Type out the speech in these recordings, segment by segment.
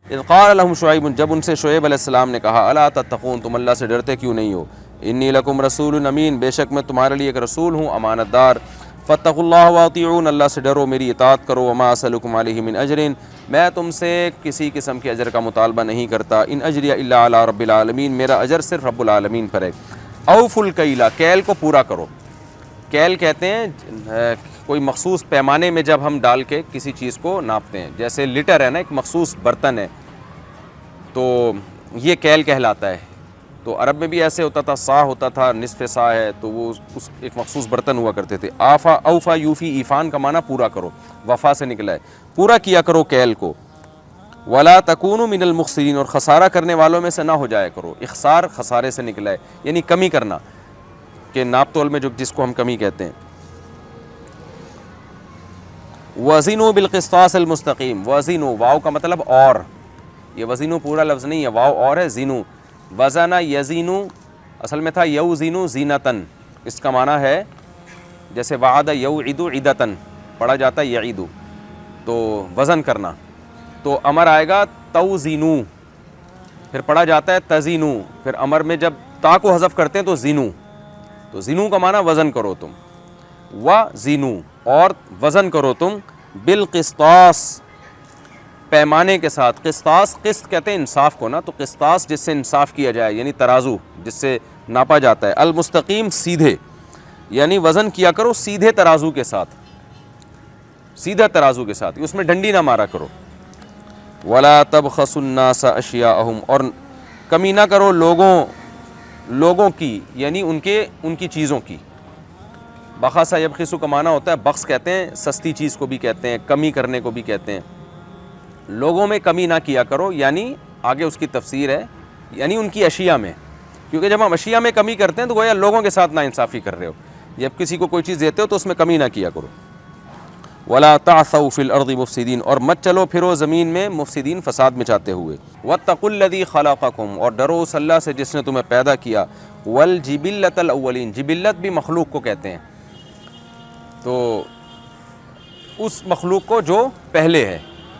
اذ قال لهم شعیب، جب ان سے شعیب علیہ السلام نے کہا الا تتقون، تم اللہ سے ڈرتے کیوں نہیں ہو، انی لکم رسول امین، بے شک میں تمہارے لیے ایک رسول ہوں امانت دار، فاتقوا اللہ واطیعون، اللہ سے ڈرو میری اطاعت کرو، وما اسألکم علیہ من اجر، میں تم سے کسی قسم کے اجر کا مطالبہ نہیں کرتا، ان اجری الا علی رب العالمین، میرا اجر صرف رب العالمین پر ہے۔ اوفوا الکیل، کیل کو پورا کرو۔ کیل کہتے ہیں کوئی مخصوص پیمانے میں جب ہم ڈال کے کسی چیز کو ناپتے ہیں، جیسے لیٹر ہے نا، ایک مخصوص برتن ہے تو یہ کیل کہلاتا ہے۔ تو عرب میں بھی ایسے ہوتا تھا، سا ہوتا تھا، نصف سا ہے تو وہ اس ایک مخصوص برتن ہوا کرتے تھے۔ آفا اوفا یوفی، ایفان کا معنی پورا کرو، وفا سے نکلا ہے، پورا کیا کرو کیل کو۔ ولا تکونوا من المخسرین، اور خسارہ کرنے والوں میں سے نہ ہو جایا کرو۔ اخسار خسارے سے نکلا ہے، یعنی کمی کرنا، کہ ناپ تول میں جس کو ہم کمی کہتے ہیں۔ وزنوا بالقسطاس المستقیم، وزنوا، واو کا مطلب اور، یہ وزنوا پورا لفظ نہیں ہے، واو اور ہے، زینو، وزن یزینو اصل میں تھا یوزینو زینتن، اس کا معنی ہے جیسے وعد یوعد عدتن، پڑھا جاتا ہے یعیدو، تو وزن کرنا، تو امر آئے گا توزینو، پھر پڑھا جاتا ہے تزینو، پھر امر میں جب تا کو حذف کرتے ہیں تو زینو، تو زینو کا معنی وزن کرو تم، وزینو، اور وزن کرو تم، بالقسطاس، پیمانے کے ساتھ۔ قسطاس، قسط کہتے ہیں انصاف کو نا، تو قسطاس جس سے انصاف کیا جائے، یعنی ترازو جس سے ناپا جاتا ہے، المستقیم، سیدھے، یعنی وزن کیا کرو سیدھے ترازو کے ساتھ، سیدھا ترازو کے ساتھ، اس میں ڈنڈی نہ مارا کرو۔ ولا تبخسوا الناس اشیاءہم، اور کمی نہ کرو لوگوں کی، یعنی ان کی چیزوں کی۔ بخسا یبخسو کا معنی ہوتا ہے، بخس کہتے ہیں سستی چیز کو بھی کہتے ہیں، کمی کرنے کو بھی کہتے ہیں۔ لوگوں میں کمی نہ کیا کرو، یعنی آگے اس کی تفسیر ہے، یعنی ان کی اشیاء میں، کیونکہ جب ہم اشیاء میں کمی کرتے ہیں تو گویا لوگوں کے ساتھ ناانصافی کر رہے ہو، جب کسی کو کوئی چیز دیتے ہو تو اس میں کمی نہ کیا کرو۔ ولا تعثوا فی الارض مفسدین، اور مت چلو پھرو زمین میں مفسدین، فساد مچاتے ہوئے۔ واتقوا الذی خلقکم، اور ڈرو اس اللہ سے جس نے تمہیں پیدا کیا۔ والجبلۃ الاولین، جبلت بھی مخلوق کو کہتے ہیں، تو اس مخلوق کو جو پہلے ہے،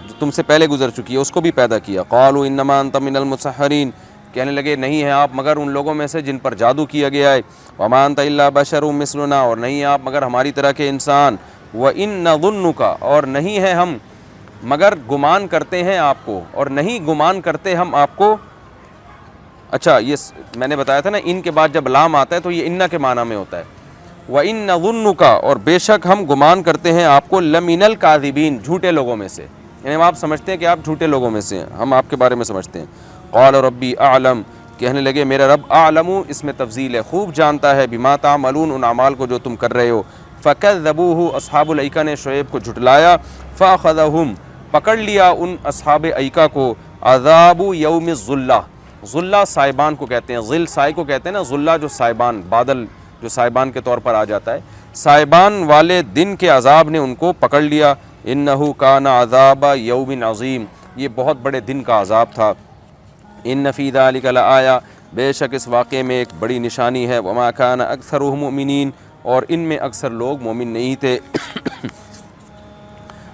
جو تم سے پہلے گزر چکی ہے، اس کو بھی پیدا کیا۔ قالوا انما انت من المسحرین، کہنے لگے نہیں ہیں آپ مگر ان لوگوں میں سے جن پر جادو کیا گیا ہے۔ وما انت الا بشر مثلنا، اور نہیں ہیں آپ مگر ہماری طرح کے انسان۔ وان نظنک، اور نہیں ہے ہم مگر گمان کرتے ہیں آپ کو، اور نہیں گمان کرتے ہم آپ کو۔ اچھا، یہ میں نے بتایا تھا نا، ان کے بعد جب لام آتا ہے تو یہ انّا کے معنی میں ہوتا ہے۔ وَإِن نَظُنُّكَ، اور بے شک ہم گمان کرتے ہیں آپ کو، لَمِنَ الْكَاذِبِينَ، جھوٹے لوگوں میں سے، یعنی آپ سمجھتے ہیں کہ آپ جھوٹے لوگوں میں سے ہیں، ہم آپ کے بارے میں سمجھتے ہیں۔ قال ربی اعلم، کہنے لگے میرا رب، اعلم اس میں تفضیل ہے، خوب جانتا ہے، بما تعملون، ان اعمال کو جو تم کر رہے ہو۔ فَكَذَّبُوهُ، اصحاب الایکہ نے شعیب کو جھٹلایا، فَأَخَذَهُمْ، پکڑ لیا ان اصحاب ایکہ کو، عذاب یوم الظلہ، ظلہ سائبان کو کہتے ہیں، ظل سائے کو کہتے ہیں نا، ظلہ جو سائبان، بادل جو سائبان کے طور پر آ جاتا ہے، سائبان والے دن کے عذاب نے ان کو پکڑ لیا۔ انہ کان عذاب یوم عظیم، یہ بہت بڑے دن کا عذاب تھا۔ ان فی ذلک لآیہ، بے شک اس واقعے میں ایک بڑی نشانی ہے۔ وما کان اکثرهم مؤمنین، اور ان میں اکثر لوگ مومن نہیں تھے۔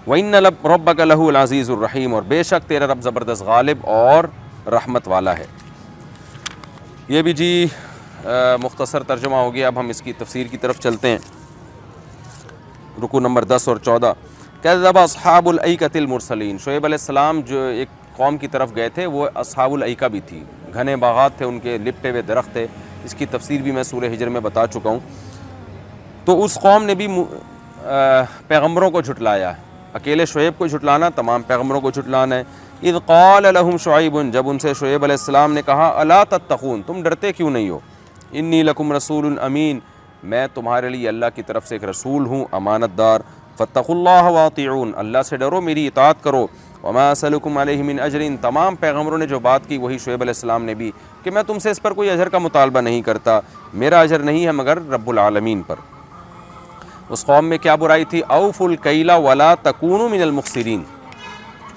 وَإِنَّ رَبَّكَ لَهُوَ الْعَزِيزُ الرَّحِيمُ، اور بے شک تیرا رب زبردست غالب اور رحمت والا ہے۔ یہ بھی جی مختصر ترجمہ ہو گیا، اب ہم اس کی تفسیر کی طرف چلتے ہیں۔ رکوع نمبر 10 اور 14۔ کذب اصحاب الایکۃ المرسلین، شعیب علیہ السلام جو ایک قوم کی طرف گئے تھے، وہ اصحاب الایکہ بھی تھی، گھنے باغات تھے ان کے، لپٹے ہوئے درخت تھے، اس کی تفسیر بھی میں سورہ ہجر میں بتا چکا ہوں۔ تو اس قوم نے بھی پیغمبروں کو جھٹلایا، اکیلے شعیب کو جھٹلانا، تمام پیغمبروں کو جھٹلانا ہے۔ اذ قال لهم شعیب، جب ان سے شعیب علیہ السلام نے کہا، الا تتقون، تم ڈرتے کیوں نہیں ہو، انی لکم رسول امین، میں تمہارے لیے اللہ کی طرف سے ایک رسول ہوں، امانت دار۔ فاتقوا اللہ واطیعون، اللہ سے ڈرو، میری اطاعت کرو۔ وما اسألکم علیہ من اجر، تمام پیغمبروں نے جو بات کی وہی شعیب علیہ السلام نے بھی، کہ میں تم سے اس پر کوئی اجر کا مطالبہ نہیں کرتا، میرا اجر نہیں ہے مگر رب العالمین پر۔ اس قوم میں کیا برائی تھی؟ اوفوا الکیل ولا تکونوا من المخسرین،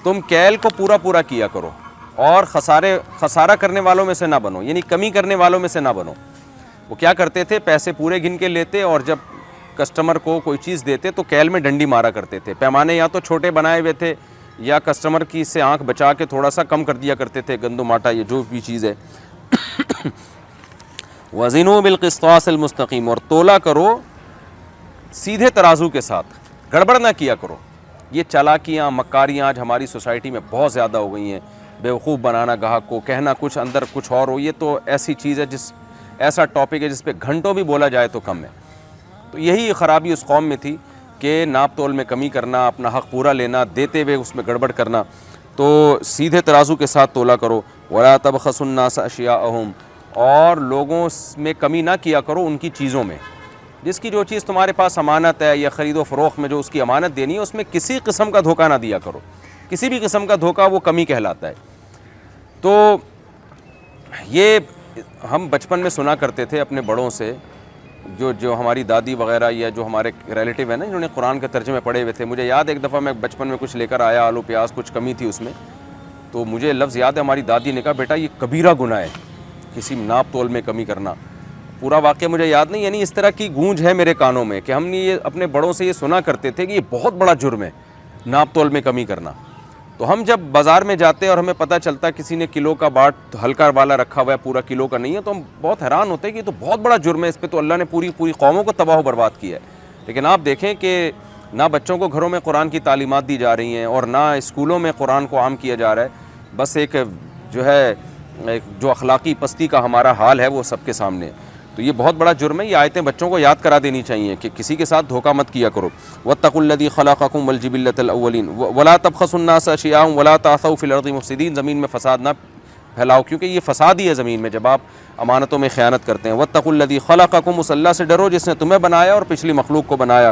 تم کیل کو پورا پورا کیا کرو اور خسارہ کرنے والوں میں سے نہ بنو، یعنی کمی کرنے والوں میں سے نہ بنو۔ وہ کیا کرتے تھے؟ پیسے پورے گن کے لیتے، اور جب کسٹمر کو کوئی چیز دیتے تو کیل میں ڈنڈی مارا کرتے تھے۔ پیمانے یا تو چھوٹے بنائے ہوئے تھے یا کسٹمر کی سے آنکھ بچا کے تھوڑا سا کم کر دیا کرتے تھے گندم آٹا یہ جو بھی چیز ہے. وزنوا بالقسطاس المستقیم، اور تولا کرو سیدھے ترازو کے ساتھ، گڑبڑ نہ کیا کرو. یہ چالاکیاں مکاریاں آج ہماری سوسائٹی میں بہت زیادہ ہو گئی ہیں. بیوقوف بنانا گاہک کو، کہنا کچھ اندر کچھ اور ہو. یہ تو ایسی چیز ہے ایسا ٹاپک ہے جس پہ گھنٹوں بھی بولا جائے تو کم ہے. تو یہی خرابی اس قوم میں تھی کہ ناپ تول میں کمی کرنا، اپنا حق پورا لینا، دیتے ہوئے اس میں گڑبڑ کرنا. تو سیدھے ترازو کے ساتھ تولا کرو. ولا تبخسوا الناس اشیاءہم، اور لوگوں میں کمی نہ کیا کرو ان کی چیزوں میں. جس کی جو چیز تمہارے پاس امانت ہے یا خرید و فروخت میں جو اس کی امانت دینی ہے اس میں کسی قسم کا دھوکہ نہ دیا کرو. کسی بھی قسم کا دھوکہ وہ کمی کہلاتا ہے. تو یہ ہم بچپن میں سنا کرتے تھے اپنے بڑوں سے، جو ہماری دادی وغیرہ یا جو ہمارے ریلیٹیو ہیں نا جنہوں نے قرآن کے ترجمے پڑھے ہوئے تھے. مجھے یاد ایک دفعہ میں بچپن میں کچھ لے کر آیا، آلو پیاز کچھ کمی تھی اس میں، تو مجھے لفظ یاد ہے ہماری دادی نے کہا بیٹا یہ کبیرہ گناہ ہے کسی ناپ تول میں کمی کرنا. پورا واقعہ مجھے یاد نہیں، یعنی اس طرح کی گونج ہے میرے کانوں میں کہ ہم نے یہ اپنے بڑوں سے یہ سنا کرتے تھے کہ یہ بہت بڑا جرم ہے ناپ تول میں کمی کرنا. تو ہم جب بازار میں جاتے اور ہمیں پتہ چلتا کسی نے کلو کا باٹ ہلکا والا رکھا ہوا ہے پورا کلو کا نہیں ہے تو ہم بہت حیران ہوتے ہیں کہ یہ تو بہت بڑا جرم ہے، اس پہ تو اللہ نے پوری قوموں کو تباہ و برباد کیا ہے. لیکن آپ دیکھیں کہ نہ بچوں کو گھروں میں قرآن کی تعلیمات دی جا رہی ہیں اور نہ اسکولوں میں قرآن کو عام کیا جا رہا ہے. بس ایک جو اخلاقی پستی کا ہمارا حال ہے وہ سب کے سامنے ہے. تو یہ بہت بڑا جرم ہے. یہ آیتیں بچوں کو یاد کرا دینی چاہیے کہ کسی کے ساتھ دھوکہ مت کیا کرو. واتقوا الذی خلقکم والجبلۃ الاولین ولا تبخسوا الناس اشیاءهم ولا تعثوا فی الارض مفسدین، زمین میں فساد نہ پھیلاؤ کیونکہ یہ فساد ہی ہے زمین میں جب آپ امانتوں میں خیانت کرتے ہیں. واتقوا الذی خلقکم، اس اللہ سے ڈرو جس نے تمہیں بنایا اور پچھلی مخلوق کو بنایا.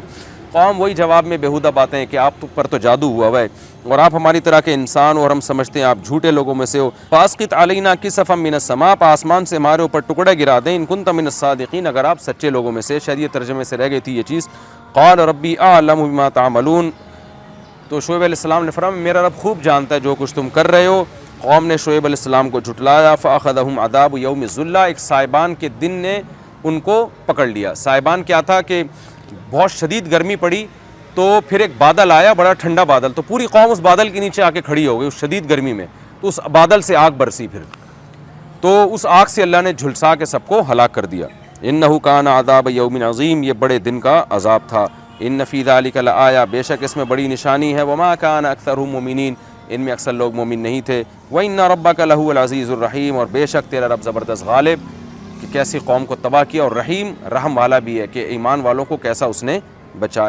قوم وہی جواب میں بیہودہ باتیں ہیں کہ آپ پر تو جادو ہوا ہوا ہے اور آپ ہماری طرح کے انسان اور ہم سمجھتے ہیں آپ جھوٹے لوگوں میں سے ہو. فاسقط علینا کسفا من السماء، آسمان سے ہمارے اوپر ٹکڑے گرا دیں. ان کنت من الصادقین، اگر آپ سچے لوگوں میں سے. شاید یہ ترجمے سے رہ گئی تھی یہ چیز. قال ربی اعلم بما تعملون، تو شعیب علیہ السلام نے فرمایا میرا رب خوب جانتا ہے جو کچھ تم کر رہے ہو. قوم نے شعیب علیہ السلام کو جھٹلایا. فاخذہم عذاب یوم الذلہ، ایک سائبان کے دن نے ان کو پکڑ لیا. سائبان کیا تھا کہ بہت شدید گرمی پڑی تو پھر ایک بادل آیا، بڑا ٹھنڈا بادل، تو پوری قوم اس بادل کے نیچے آ کے کھڑی ہو گئی اس شدید گرمی میں. تو اس بادل سے آگ برسی، پھر تو اس آگ سے اللہ نے جھلسا کے سب کو ہلاک کر دیا. انہ کان عذاب یوم عظیم، یہ بڑے دن کا عذاب تھا. ان فی ذلک لآیہ، بے شک اس میں بڑی نشانی ہے. وما کان اکثرهم مؤمنین، ان میں اکثر لوگ مومن نہیں تھے. وان ربک لہو العزیز الرحیم، اور بے شک تیرا رب زبردست غالب کہ کیسی قوم کو تباہ کیا، اور رحیم رحم والا بھی ہے کہ ایمان والوں کو کیسا اس نے بچایا.